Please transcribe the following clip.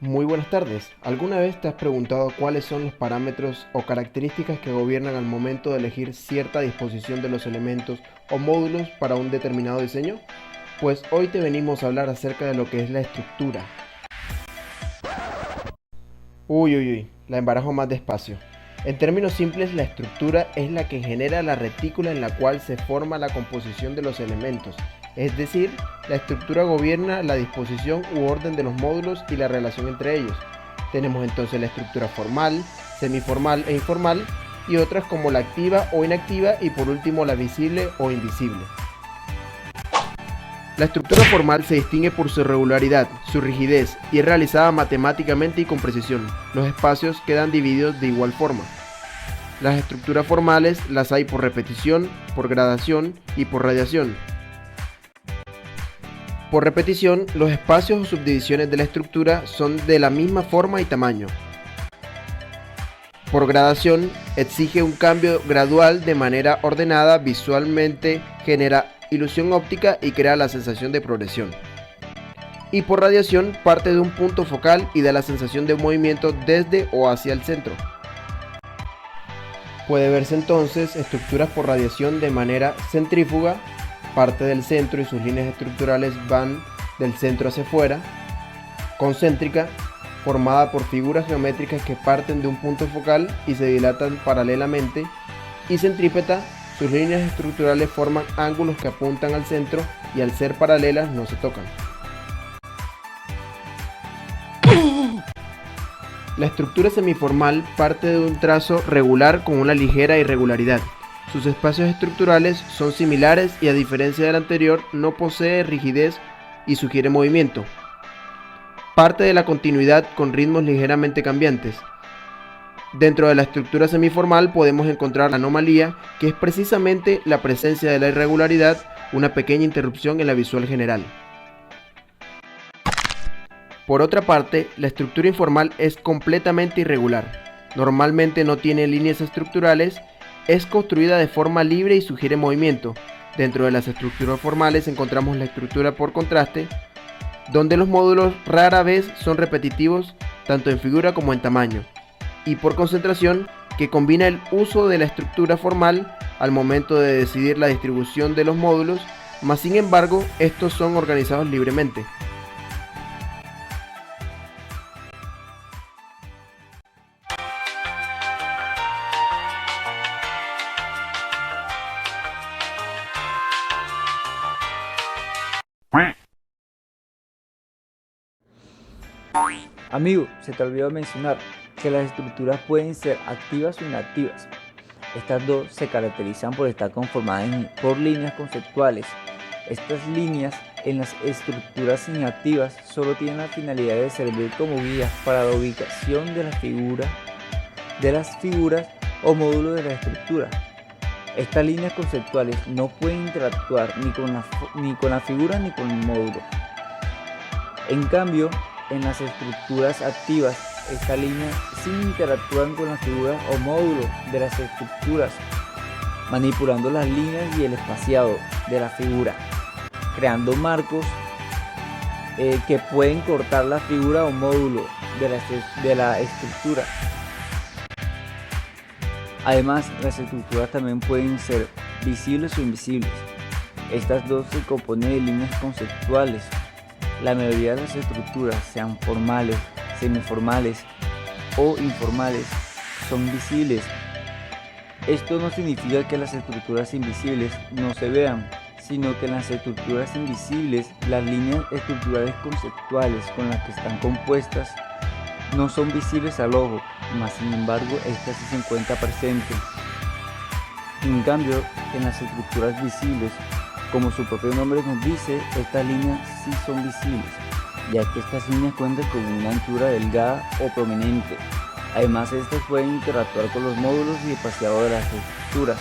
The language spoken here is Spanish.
Muy buenas tardes. ¿Alguna vez te has preguntado cuáles son los parámetros o características que gobiernan al momento de elegir cierta disposición de los elementos o módulos para un determinado diseño? Pues hoy te venimos a hablar acerca de lo que es la estructura. La embarajo más despacio. En términos simples, la estructura es la que genera la retícula en la cual se forma la composición de los elementos. Es decir, la estructura gobierna la disposición u orden de los módulos y la relación entre ellos. Tenemos entonces la estructura formal, semiformal e informal, y otras como la activa o inactiva, y por último la visible o invisible. La estructura formal se distingue por su regularidad, su rigidez, y es realizada matemáticamente y con precisión. Los espacios quedan divididos de igual forma. Las estructuras formales las hay por repetición, por gradación y por radiación. Por repetición, los espacios o subdivisiones de la estructura son de la misma forma y tamaño. Por gradación, exige un cambio gradual de manera ordenada, visualmente genera ilusión óptica y crea la sensación de progresión. Y por radiación, parte de un punto focal y da la sensación de movimiento desde o hacia el centro. Puede verse entonces estructuras por radiación de manera centrífuga, parte del centro y sus líneas estructurales van del centro hacia afuera; concéntrica, formada por figuras geométricas que parten de un punto focal y se dilatan paralelamente; y centrípeta, sus líneas estructurales forman ángulos que apuntan al centro y al ser paralelas no se tocan. La estructura semiformal parte de un trazo regular con una ligera irregularidad. Sus espacios estructurales son similares y, a diferencia del anterior, no posee rigidez y sugiere movimiento. Parte de la continuidad con ritmos ligeramente cambiantes. Dentro de la estructura semiformal podemos encontrar la anomalía, que es precisamente la presencia de la irregularidad, una pequeña interrupción en la visual general. Por otra parte, la estructura informal es completamente irregular. Normalmente no tiene líneas estructurales, es construida de forma libre y sugiere movimiento. Dentro de las estructuras formales encontramos la estructura por contraste, donde los módulos rara vez son repetitivos tanto en figura como en tamaño, y por concentración, que combina el uso de la estructura formal al momento de decidir la distribución de los módulos, mas sin embargo estos son organizados libremente. Amigo, se te olvidó mencionar que las estructuras pueden ser activas o inactivas. Estas dos se caracterizan por estar conformadas por líneas conceptuales. Estas líneas en las estructuras inactivas solo tienen la finalidad de servir como guías para la ubicación de las figuras o módulos de la estructura. Estas líneas conceptuales no pueden interactuar ni con la figura ni con el módulo. En cambio, en las estructuras activas, estas líneas sí interactúan con las figuras o módulos de las estructuras, manipulando las líneas y el espaciado de la figura, creando marcos que pueden cortar la figura o módulo de la estructura. Además, las estructuras también pueden ser visibles o invisibles. Estas dos se componen de líneas conceptuales. La mayoría de las estructuras, sean formales, semiformales o informales, son visibles. Esto no significa que las estructuras invisibles no se vean, sino que en las estructuras invisibles, las líneas estructurales conceptuales con las que están compuestas no son visibles al ojo, mas sin embargo estas sí se encuentran presentes. En cambio, en las estructuras visibles, como su propio nombre nos dice, estas líneas sí son visibles, ya que estas líneas cuentan con una anchura delgada o prominente. Además, estas pueden interactuar con los módulos y espaciado de las estructuras.